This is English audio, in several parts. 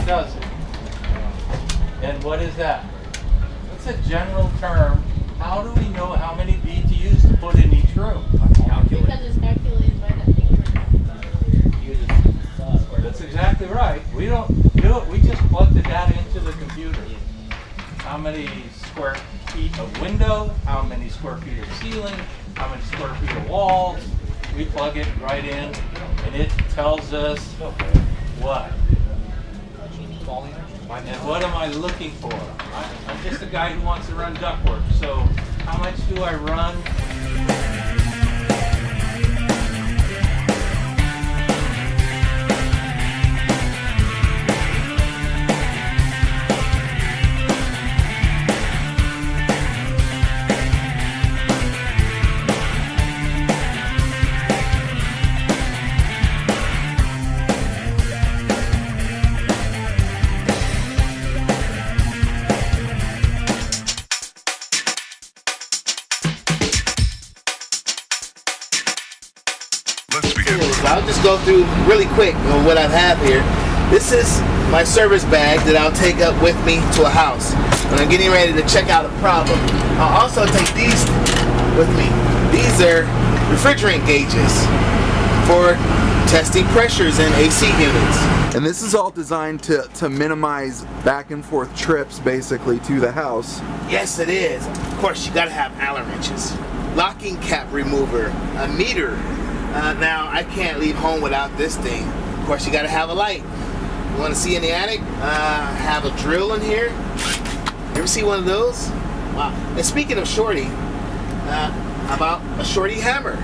it does it. And what is that? That's a general term. How do we know how many BTUs to put in each room? Calculate. Because it's calculated by that thing you were talking. That's exactly right. We don't do it. We just plug the data into the computer. How many square feet of window? How many square feet of ceiling? How many square feet of walls? We plug it right in, and it tells us what. And what am I looking for? I'm just a guy who wants to run ductwork. So how much do I run? I'll just go through really quick on what I have here. This is my service bag that I'll take up with me to a house when I'm getting ready to check out a problem. I'll also take these with me. These are refrigerant gauges for testing pressures in AC units. And this is all designed to minimize back and forth trips basically to the house. Yes, it is. Of course, you gotta have Allen wrenches. Locking cap remover, a meter. Now, I can't leave home without this thing. Of course, you gotta have a light. You wanna see in the attic? Have a drill in here. You ever see one of those? Wow. And speaking of shorty, how about a shorty hammer?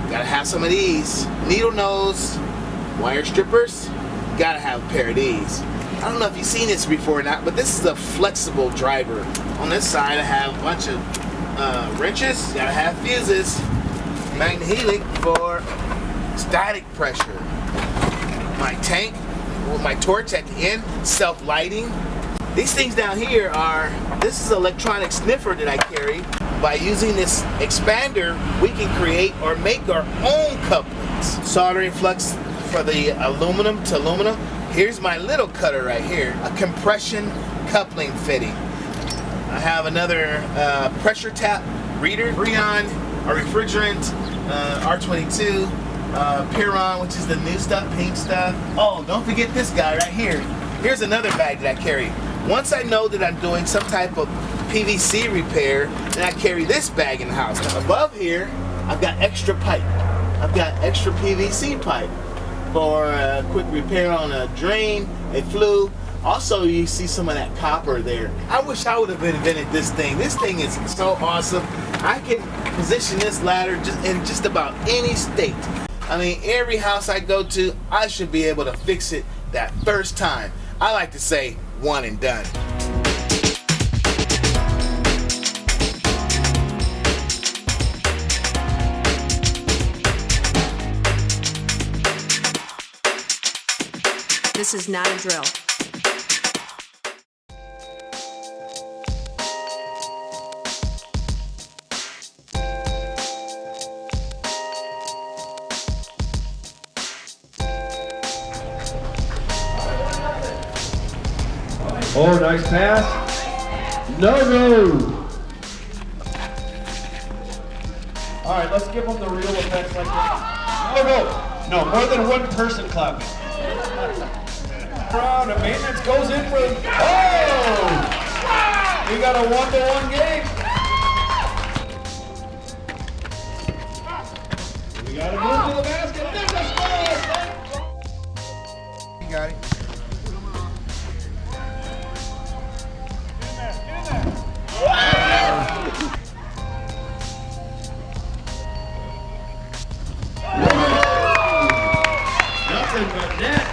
Gotta have some of these. Needle nose, wire strippers. Gotta have a pair of these. I don't know if you've seen this before or not, but this is a flexible driver. On this side, I have a bunch of wrenches. Gotta have fuses. Magnehelic for static pressure. My tank with my torch at the end, self-lighting. These things down here this is an electronic sniffer that I carry. By using this expander, we can create or make our own couplings. Soldering flux for the aluminum to aluminum. Here's my little cutter right here, a compression coupling fitting. I have another pressure tap reader, Freon, a refrigerant, R22, Piron, which is the new stuff, pink stuff. Oh, don't forget this guy right here. Here's another bag that I carry. Once I know that I'm doing some type of PVC repair, then I carry this bag in the house. Now, above here, I've got extra pipe. I've got extra PVC pipe for a quick repair on a drain, a flue. Also, you see some of that copper there. I wish I would have invented this thing. This thing is so awesome. I can position this ladder in just about any state. I mean, every house I go to, I should be able to fix it that first time. I like to say one and done. This is not a drill. Oh, nice pass. No. All right, let's give them the real effects like that. No, more than one person clapping. Round of maintenance goes in for, oh! We got a 1-to-1 game. We got to move to the basket. There's a score! You got it. Nothing but net.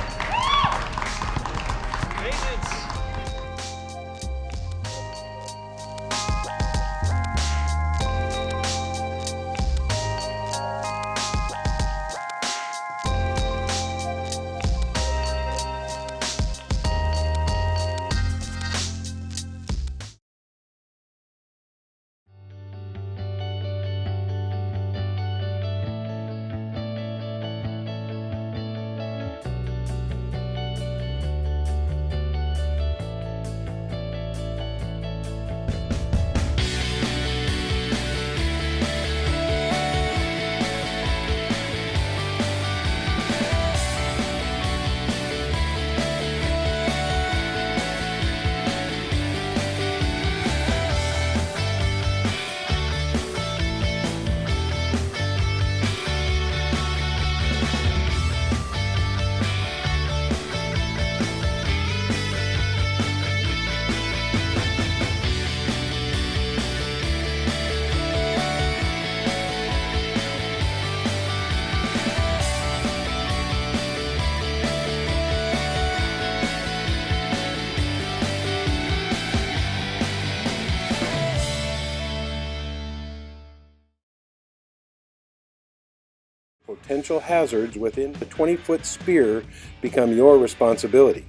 potential hazards within the 20-foot sphere become your responsibility.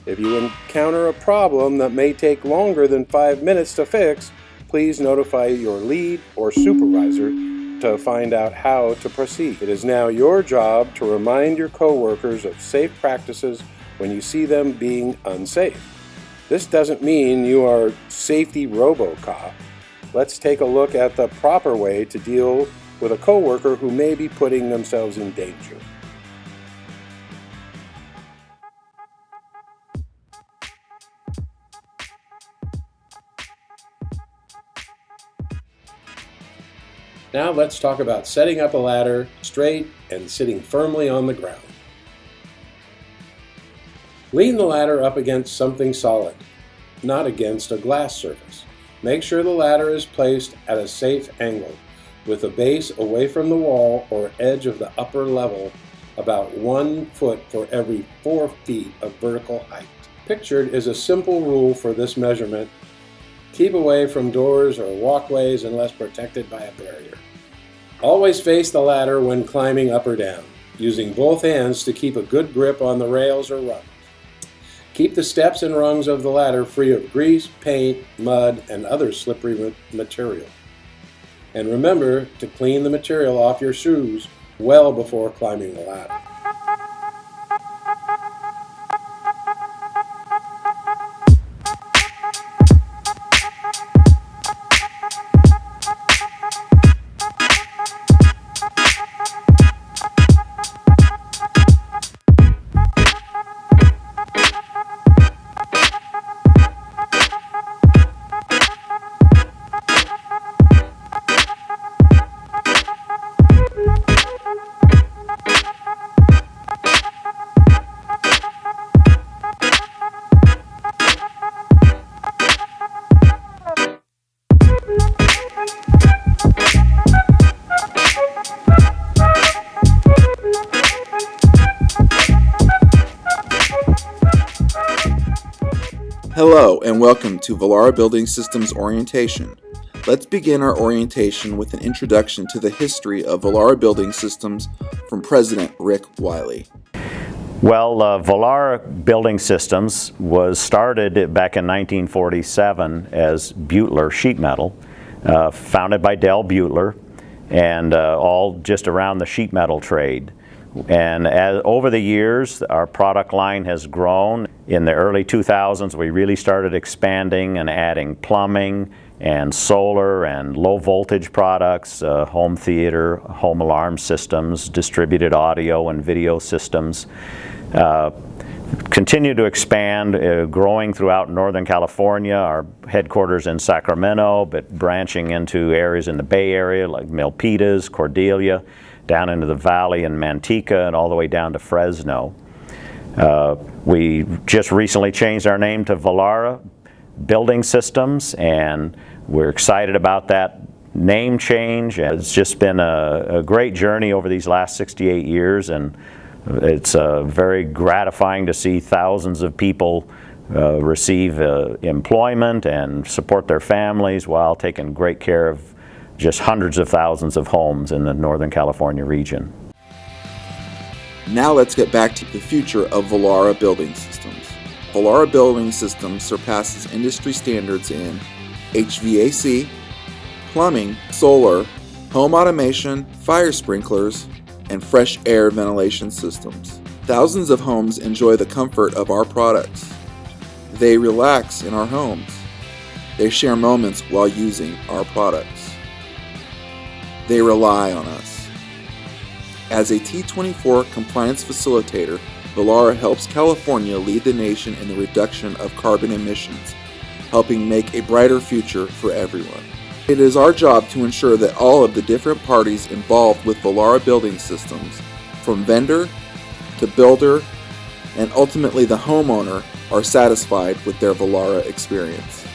If you encounter a problem that may take longer than 5 minutes to fix, please notify your lead or supervisor to find out how to proceed. It is now your job to remind your coworkers of safe practices when you see them being unsafe. This doesn't mean you are safety RoboCop. Let's take a look at the proper way to deal with a coworker who may be putting themselves in danger. Now let's talk about setting up a ladder straight and sitting firmly on the ground. Lean the ladder up against something solid, not against a glass surface. Make sure the ladder is placed at a safe angle, with the base away from the wall or edge of the upper level, about 1 foot for every 4 feet of vertical height. Pictured is a simple rule for this measurement. Keep away from doors or walkways unless protected by a barrier. Always face the ladder when climbing up or down, using both hands to keep a good grip on the rails or rungs. Keep the steps and rungs of the ladder free of grease, paint, mud, and other slippery material. And remember to clean the material off your shoes well before climbing the ladder. Hello and welcome to Velara Building Systems Orientation. Let's begin our orientation with an introduction to the history of Velara Building Systems from President Rick Wiley. Well, Velara Building Systems was started back in 1947 as Butler Sheet Metal, founded by Del Butler, and all just around the sheet metal trade. And over the years, our product line has grown. In the early 2000s, we really started expanding and adding plumbing and solar and low voltage products, home theater, home alarm systems, distributed audio and video systems. Continue to expand, growing throughout Northern California, our headquarters in Sacramento, but branching into areas in the Bay Area like Milpitas, Cordelia, down into the valley in Manteca, and all the way down to Fresno. We just recently changed our name to Velara Building Systems, and we're excited about that name change. It's just been a great journey over these last 68 years, and it's very gratifying to see thousands of people receive employment and support their families while taking great care of just hundreds of thousands of homes in the Northern California region. Now let's get back to the future of Velara Building Systems. Velara Building Systems surpasses industry standards in HVAC, plumbing, solar, home automation, fire sprinklers, and fresh air ventilation systems. Thousands of homes enjoy the comfort of our products. They relax in our homes. They share moments while using our products. They rely on us. As a T24 compliance facilitator, Velara helps California lead the nation in the reduction of carbon emissions, helping make a brighter future for everyone. It is our job to ensure that all of the different parties involved with Velara Building Systems, from vendor to builder and ultimately the homeowner, are satisfied with their Velara experience.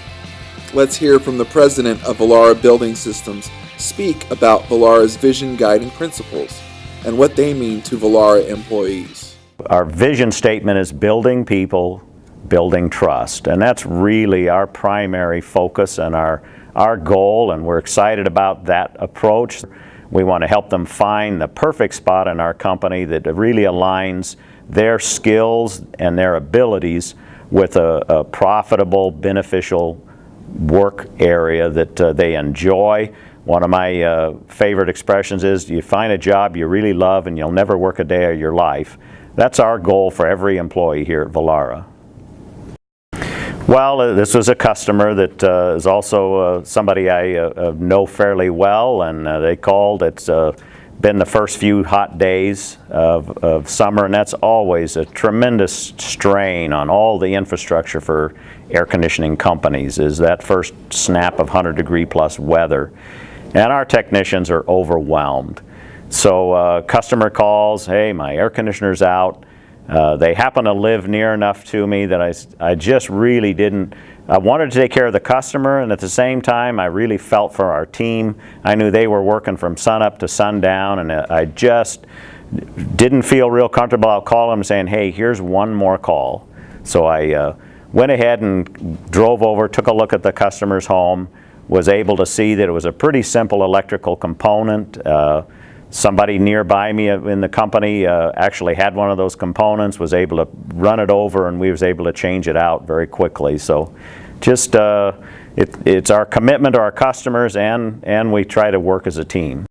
Let's hear from the president of Velara Building Systems speak about Velara's vision guiding principles and what they mean to Velara employees. Our vision statement is building people, building trust, and that's really our primary focus and our goal, and we're excited about that approach. We want to help them find the perfect spot in our company that really aligns their skills and their abilities with a profitable, beneficial work area that they enjoy. One of my favorite expressions is, you find a job you really love and you'll never work a day of your life. That's our goal for every employee here at Vollara. Well, this was a customer that is also somebody I know fairly well, and they called. It's been the first few hot days of summer, and that's always a tremendous strain on all the infrastructure for air conditioning companies, is that first snap of 100-degree plus weather. And our technicians are overwhelmed. So customer calls, hey, my air conditioner's out. They happen to live near enough to me that I just really didn't, I wanted to take care of the customer, and at the same time I really felt for our team. I knew they were working from sunup to sundown, and I just didn't feel real comfortable. I'll call them saying, hey, here's one more call. So I went ahead and drove over, took a look at the customer's home, was able to see that it was a pretty simple electrical component. Somebody nearby me in the company actually had one of those components, was able to run it over, and we was able to change it out very quickly. So just it's our commitment to our customers, and we try to work as a team.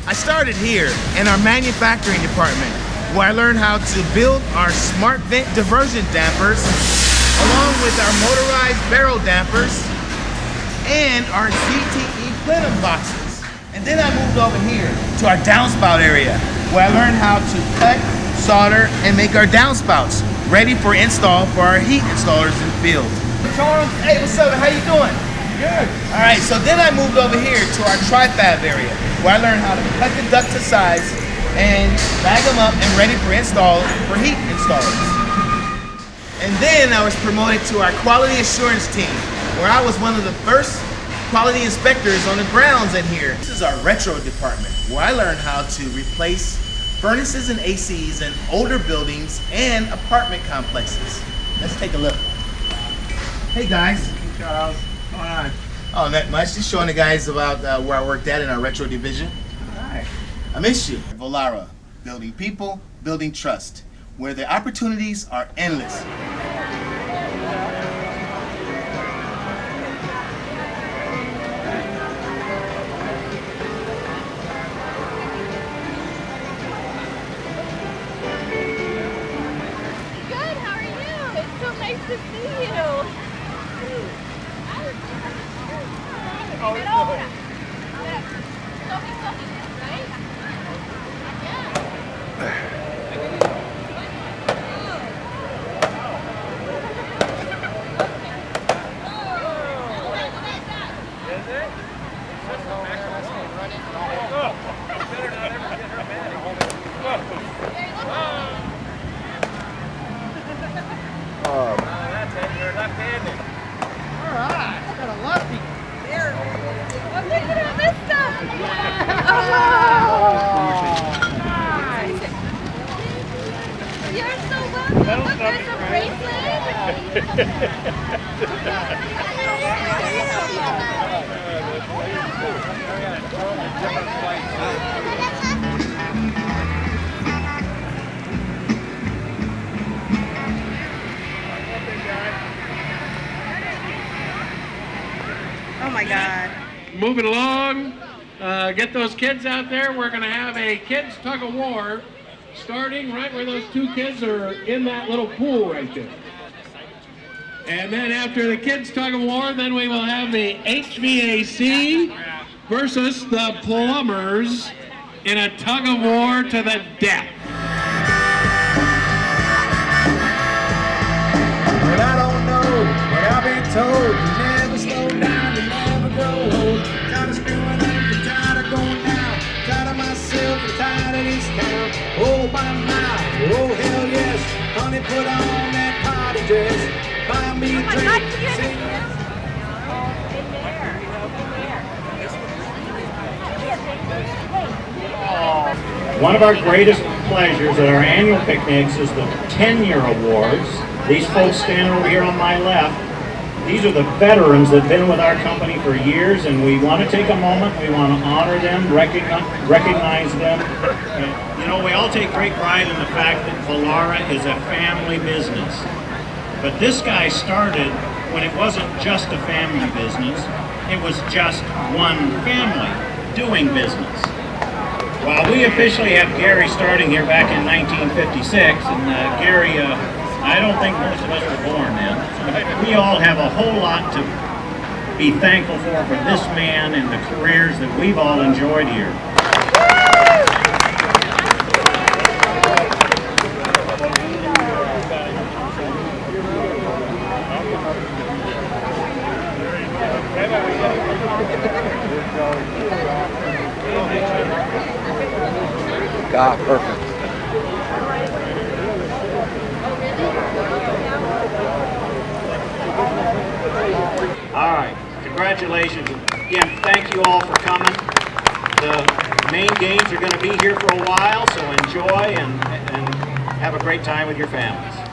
I started here in our manufacturing department, where I learned how to build our smart vent diversion dampers, along with our motorized barrel dampers and our ZTE plenum boxes. And then I moved over here to our downspout area, where I learned how to cut, solder, and make our downspouts ready for install for our heat installers in the field. Charles, hey, what's up? How you doing? Good. All right, so then I moved over here to our tri-fab area, where I learned how to cut the duct to size and bag them up and ready for install for heat installers. And then I was promoted to our quality assurance team, where I was one of the first quality inspectors on the grounds in here. This is our retro department, where I learned how to replace furnaces and ACs in older buildings and apartment complexes. Let's take a look. Hey guys. Hey Charles, what's going on? Oh, not much. Just showing the guys about where I worked at in our retro division. All right. I miss you. Vollara, building people, building trust, where the opportunities are endless. To see you. Oh my God. Moving along, get those kids out there. We're going to have a kids tug of war starting right where those two kids are in that little pool right there. And then after the kids tug of war, then we will have the HVAC versus the plumbers in a tug of war to the death. Well, I don't know, but I've been told you never slow down, you never grow old. Tired of screwing up, and tired of going down. Tired of myself and tired of this town. Oh my, oh hell yes. Honey, put on that party dress. Buy me a drink, sing. One of our greatest pleasures at our annual picnics is the 10-year awards. These folks standing over here on my left These are the veterans that have been with our company for years, and we want to take a moment, we want to honor them, recognize them. You know, we all take great pride in the fact that Velara is a family business. But this guy started when it wasn't just a family business, it was just one family doing business. While we officially have Gary starting here back in 1956, and Gary, I don't think most of us were born then. We all have a whole lot to be thankful for this man and the careers that we've all enjoyed here. God, perfect. All right, congratulations. Again, thank you all for coming. The main games are going to be here for a while, so enjoy and have a great time with your families.